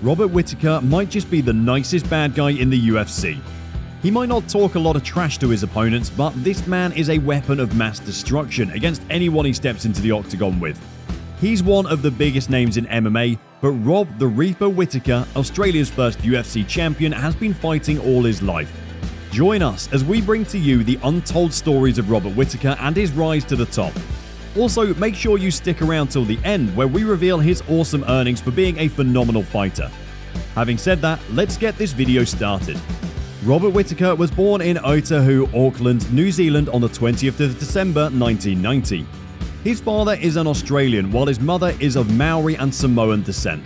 Robert Whittaker might just be the nicest bad guy in the UFC. He might not talk a lot of trash to his opponents, but this man is a weapon of mass destruction against anyone he steps into the octagon with. He's one of the biggest names in MMA, but Rob the Reaper Whittaker, Australia's first UFC champion, has been fighting all his life. Join us as we bring to you the untold stories of Robert Whittaker and his rise to the top. Also, make sure you stick around till the end where we reveal his awesome earnings for being a phenomenal fighter. Having said that, let's get this video started. Robert Whittaker was born in Otahuhu, Auckland, New Zealand on the 20th of December 1990. His father is an Australian while his mother is of Maori and Samoan descent.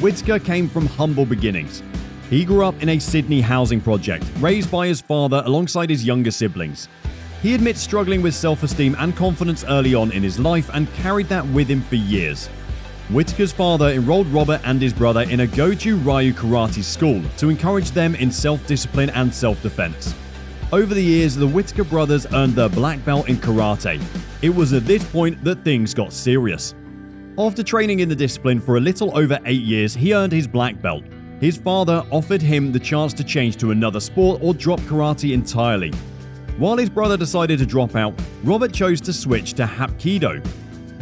Whittaker came from humble beginnings. He grew up in a Sydney housing project, raised by his father alongside his younger siblings. He admits struggling with self-esteem and confidence early on in his life and carried that with him for years. Whittaker's father enrolled Robert and his brother in a Goju Ryu karate school to encourage them in self-discipline and self-defense. Over the years, the Whittaker brothers earned their black belt in karate. It was at this point that things got serious. After training in the discipline for a little over 8 years, he earned his black belt. His father offered him the chance to change to another sport or drop karate entirely. While his brother decided to drop out, Robert chose to switch to Hapkido.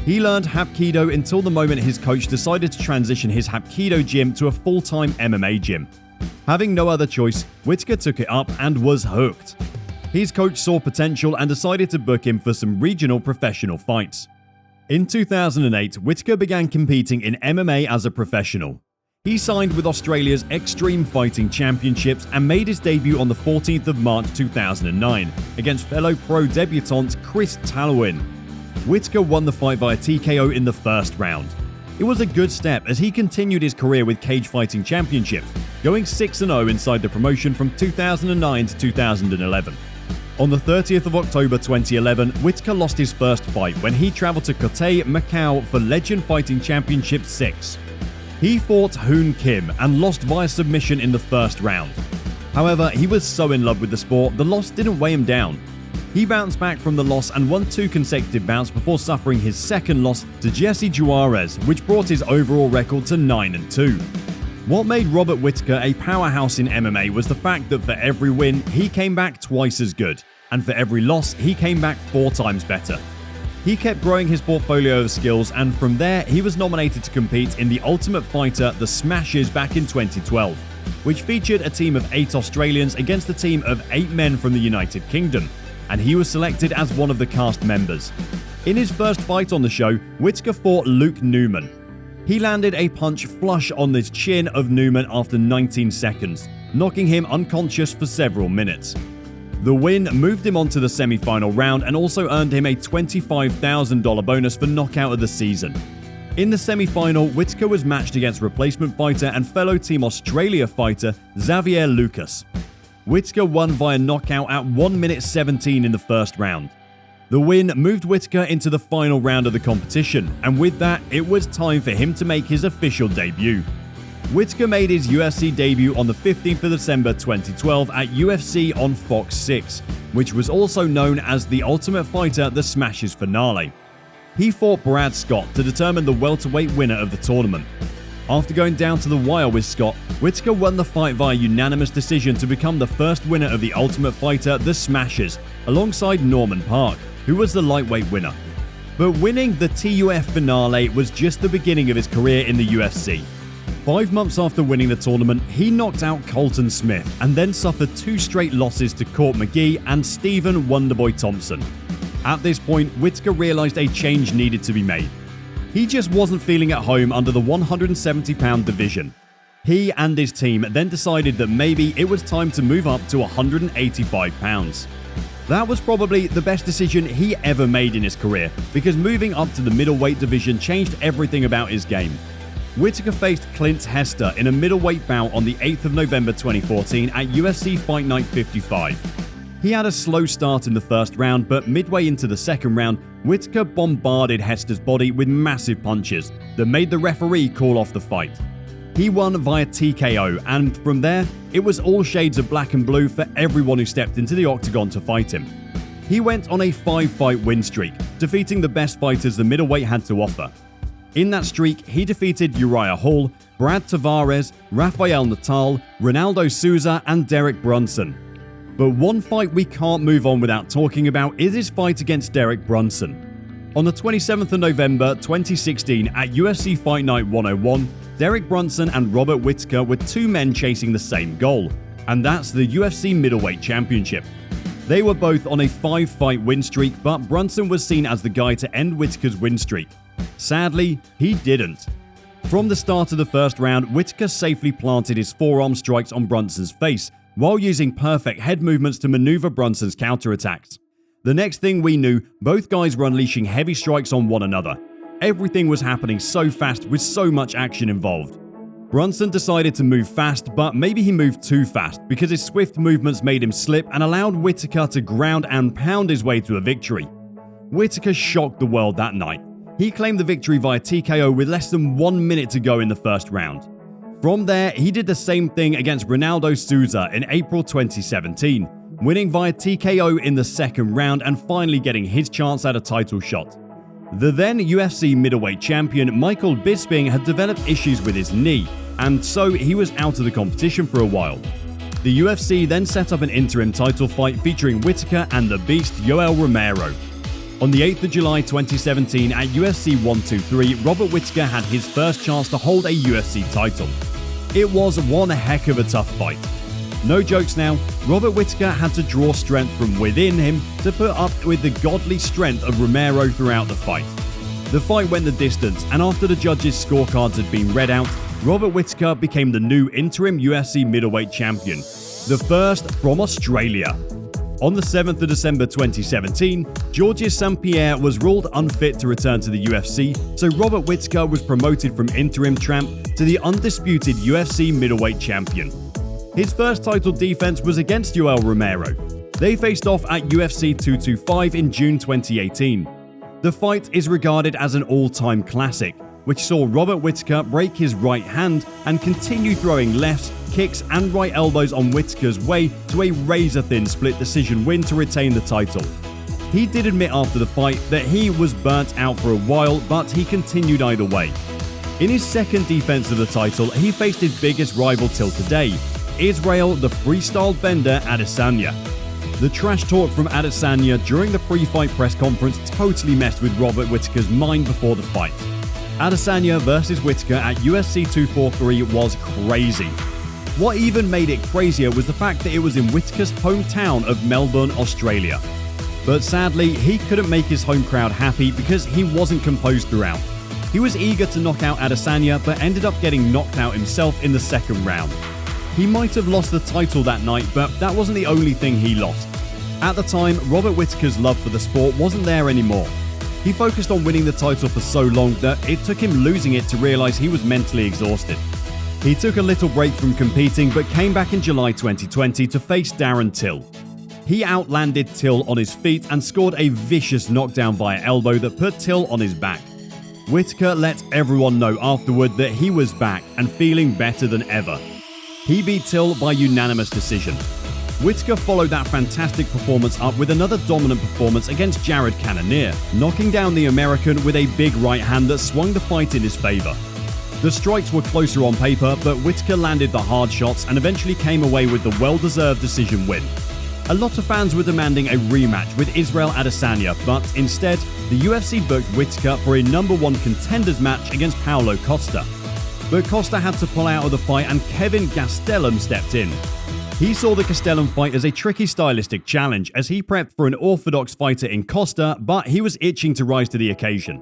He learned Hapkido until the moment his coach decided to transition his Hapkido gym to a full-time MMA gym. Having no other choice, Whittaker took it up and was hooked. His coach saw potential and decided to book him for some regional professional fights. In 2008, Whittaker began competing in MMA as a professional. He signed with Australia's Extreme Fighting Championships and made his debut on the 14th of March 2009 against fellow pro debutant Chris Talwin. Whittaker won the fight via TKO in the first round. It was a good step as he continued his career with Cage Fighting Championships, going 6-0 inside the promotion from 2009 to 2011. On the 30th of October 2011, Whittaker lost his first fight when he traveled to Kotte, Macau for Legend Fighting Championship 6. He fought Hoon Kim and lost via submission in the first round. However, he was so in love with the sport, the loss didn't weigh him down. He bounced back from the loss and won 2 consecutive bouts before suffering his second loss to Jesse Juarez, which brought his overall record to 9-2. What made Robert Whittaker a powerhouse in MMA was the fact that for every win, he came back twice as good, and for every loss, he came back 4 times better. He kept growing his portfolio of skills, and from there, he was nominated to compete in the Ultimate Fighter The Smashes back in 2012, which featured a team of 8 Australians against a team of 8 men from the United Kingdom, and he was selected as one of the cast members. In his first fight on the show, Whittaker fought Luke Newman. He landed a punch flush on the chin of Newman after 19 seconds, knocking him unconscious for several minutes. The win moved him on to the semi-final round and also earned him a $25,000 bonus for knockout of the season. In the semi-final, Whittaker was matched against replacement fighter and fellow Team Australia fighter Xavier Lucas. Whittaker won via knockout at 1 minute 17 in the first round. The win moved Whittaker into the final round of the competition, and with that, it was time for him to make his official debut. Whittaker made his UFC debut on the 15th of December 2012 at UFC on Fox 6, which was also known as the Ultimate Fighter The Smashes finale. He fought Brad Scott to determine the welterweight winner of the tournament. After going down to the wire with Scott, Whittaker won the fight via unanimous decision to become the first winner of the Ultimate Fighter The Smashes, alongside Norman Park, who was the lightweight winner. But winning the TUF finale was just the beginning of his career in the UFC. 5 months after winning the tournament, he knocked out Colton Smith and then suffered 2 straight losses to Court McGee and Stephen Wonderboy Thompson. At this point, Whittaker realized a change needed to be made. He just wasn't feeling at home under the 170-pound division. He and his team then decided that maybe it was time to move up to 185 pounds. That was probably the best decision he ever made in his career, because moving up to the middleweight division changed everything about his game. Whittaker faced Clint Hester in a middleweight bout on the 8th of November 2014 at UFC Fight Night 55. He had a slow start in the first round, but midway into the second round, Whittaker bombarded Hester's body with massive punches that made the referee call off the fight. He won via TKO, and from there, it was all shades of black and blue for everyone who stepped into the octagon to fight him. He went on a 5-fight win streak, defeating the best fighters the middleweight had to offer. In that streak, he defeated Uriah Hall, Brad Tavares, Rafael Natal, Ronaldo Souza, and Derek Brunson. But one fight we can't move on without talking about is his fight against Derek Brunson. On the 27th of November 2016 at UFC Fight Night 101, Derek Brunson and Robert Whittaker were two men chasing the same goal, and that's the UFC Middleweight Championship. They were both on a 5-fight win streak, but Brunson was seen as the guy to end Whittaker's win streak. Sadly, he didn't. From the start of the first round, Whittaker safely planted his forearm strikes on Brunson's face, while using perfect head movements to maneuver Brunson's counterattacks. The next thing we knew, both guys were unleashing heavy strikes on one another. Everything was happening so fast with so much action involved. Brunson decided to move fast, but maybe he moved too fast because his swift movements made him slip and allowed Whittaker to ground and pound his way to a victory. Whittaker shocked the world that night. He claimed the victory via TKO with less than 1 minute to go in the first round. From there, he did the same thing against Ronaldo Souza in April 2017, winning via TKO in the second round and finally getting his chance at a title shot. The then UFC middleweight champion Michael Bisping had developed issues with his knee, and so he was out of the competition for a while. The UFC then set up an interim title fight featuring Whittaker and the Beast Yoel Romero. On the 8th of July 2017 at UFC 123, Robert Whittaker had his first chance to hold a UFC title. It was one heck of a tough fight. No jokes now, Robert Whittaker had to draw strength from within him to put up with the godly strength of Romero throughout the fight. The fight went the distance, and after the judges' scorecards had been read out, Robert Whittaker became the new interim UFC middleweight champion, the first from Australia. On the 7th of December 2017, Georges St-Pierre was ruled unfit to return to the UFC, so Robert Whittaker was promoted from interim champ to the undisputed UFC middleweight champion. His first title defense was against Yoel Romero. They faced off at UFC 225 in June 2018. The fight is regarded as an all-time classic, which saw Robert Whittaker break his right hand and continue throwing lefts, kicks, and right elbows on Whittaker's way to a razor-thin split decision win to retain the title. He did admit after the fight that he was burnt out for a while, but he continued either way. In his second defense of the title, he faced his biggest rival till today, Israel the Freestyle Bender Adesanya. The trash talk from Adesanya during the pre-fight press conference totally messed with Robert Whittaker's mind before the fight. Adesanya versus Whittaker at UFC 243 was crazy. What even made it crazier was the fact that it was in Whittaker's hometown of Melbourne, Australia. But sadly, he couldn't make his home crowd happy because he wasn't composed throughout. He was eager to knock out Adesanya, but ended up getting knocked out himself in the second round. He might have lost the title that night, but that wasn't the only thing he lost. At the time, Robert Whittaker's love for the sport wasn't there anymore. He focused on winning the title for so long that it took him losing it to realize he was mentally exhausted. He took a little break from competing but came back in July 2020 to face Darren Till. He outlanded Till on his feet and scored a vicious knockdown via elbow that put Till on his back. Whittaker let everyone know afterward that he was back and feeling better than ever. He beat Till by unanimous decision. Whittaker followed that fantastic performance up with another dominant performance against Jared Cannonier, knocking down the American with a big right hand that swung the fight in his favor. The strikes were closer on paper, but Whittaker landed the hard shots and eventually came away with the well-deserved decision win. A lot of fans were demanding a rematch with Israel Adesanya, but instead, the UFC booked Whittaker for a #1 contenders match against Paulo Costa. But Costa had to pull out of the fight and Kelvin Gastelum stepped in. He saw the Gastelum fight as a tricky stylistic challenge as he prepped for an orthodox fighter in Costa, but he was itching to rise to the occasion.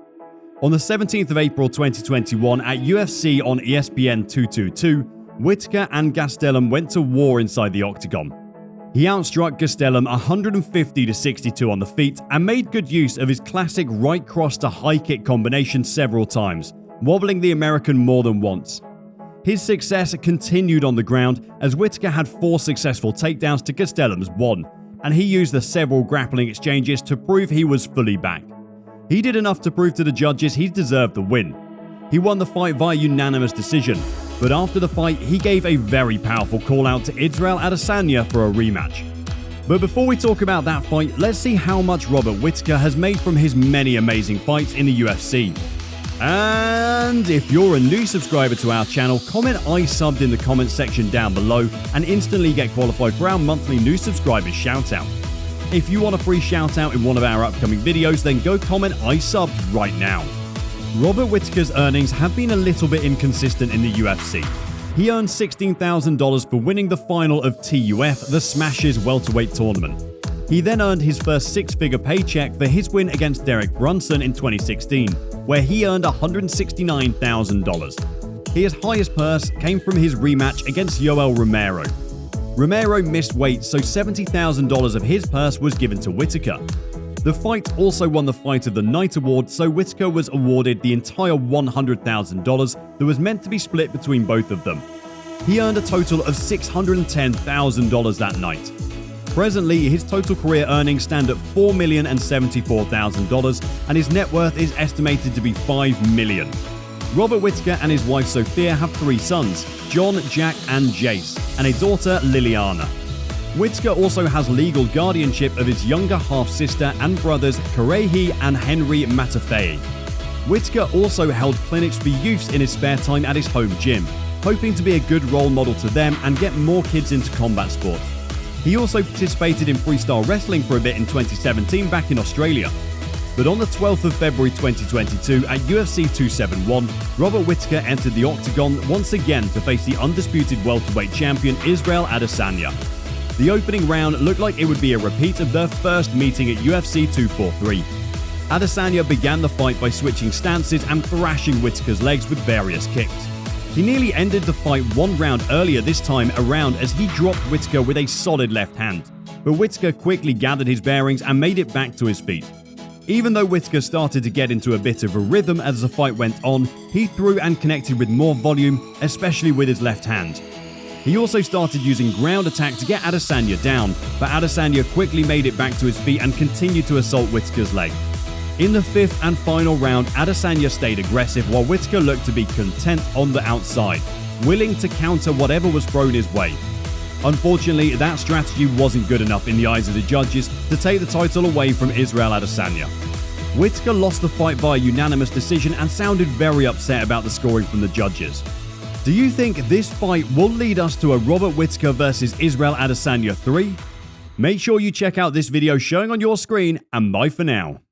On the 17th of April 2021 at UFC on ESPN 222, Whittaker and Gastelum went to war inside the octagon. He outstruck Gastelum 150-62 on the feet and made good use of his classic right cross to high kick combination several times, wobbling the American more than once. His success continued on the ground as Whittaker had 4 successful takedowns to Gastelum's 1, and he used the several grappling exchanges to prove he was fully back. He did enough to prove to the judges he deserved the win. He won the fight via unanimous decision, but after the fight he gave a very powerful call out to Israel Adesanya for a rematch. But before we talk about that fight, let's see how much Robert Whittaker has made from his many amazing fights in the UFC. And if you're a new subscriber to our channel, comment I subbed in the comments section down below and instantly get qualified for our monthly new subscribers shoutout. If you want a free shoutout in one of our upcoming videos, then go comment I subbed right now. Robert Whittaker's earnings have been a little bit inconsistent in the UFC. He earned $16,000 for winning the final of TUF, the Smashers welterweight tournament. He then earned his first six-figure paycheck for his win against Derek Brunson in 2016, where he earned $169,000. His highest purse came from his rematch against Yoel Romero. Romero missed weight, so $70,000 of his purse was given to Whittaker. The fight also won the Fight of the Night award, so Whittaker was awarded the entire $100,000 that was meant to be split between both of them. He earned a total of $610,000 that night. Presently, his total career earnings stand at $4,074,000, and his net worth is estimated to be $5 million. Robert Whittaker and his wife Sophia have three sons, John, Jack, and Jace, and a daughter, Liliana. Whittaker also has legal guardianship of his younger half-sister and brothers, Karehi and Henry Matafei. Whittaker also held clinics for youths in his spare time at his home gym, hoping to be a good role model to them and get more kids into combat sports. He also participated in freestyle wrestling for a bit in 2017 back in Australia. But on the 12th of February 2022 at UFC 271, Robert Whittaker entered the octagon once again to face the undisputed welterweight champion Israel Adesanya. The opening round looked like it would be a repeat of their first meeting at UFC 243. Adesanya began the fight by switching stances and thrashing Whittaker's legs with various kicks. He nearly ended the fight one round earlier this time around as he dropped Whittaker with a solid left hand, but Whittaker quickly gathered his bearings and made it back to his feet. Even though Whittaker started to get into a bit of a rhythm as the fight went on, he threw and connected with more volume, especially with his left hand. He also started using ground attack to get Adesanya down, but Adesanya quickly made it back to his feet and continued to assault Whittaker's leg. In the fifth and final round, Adesanya stayed aggressive while Whittaker looked to be content on the outside, willing to counter whatever was thrown his way. Unfortunately, that strategy wasn't good enough in the eyes of the judges to take the title away from Israel Adesanya. Whittaker lost the fight by a unanimous decision and sounded very upset about the scoring from the judges. Do you think this fight will lead us to a Robert Whittaker vs Israel Adesanya 3? Make sure you check out this video showing on your screen, and bye for now.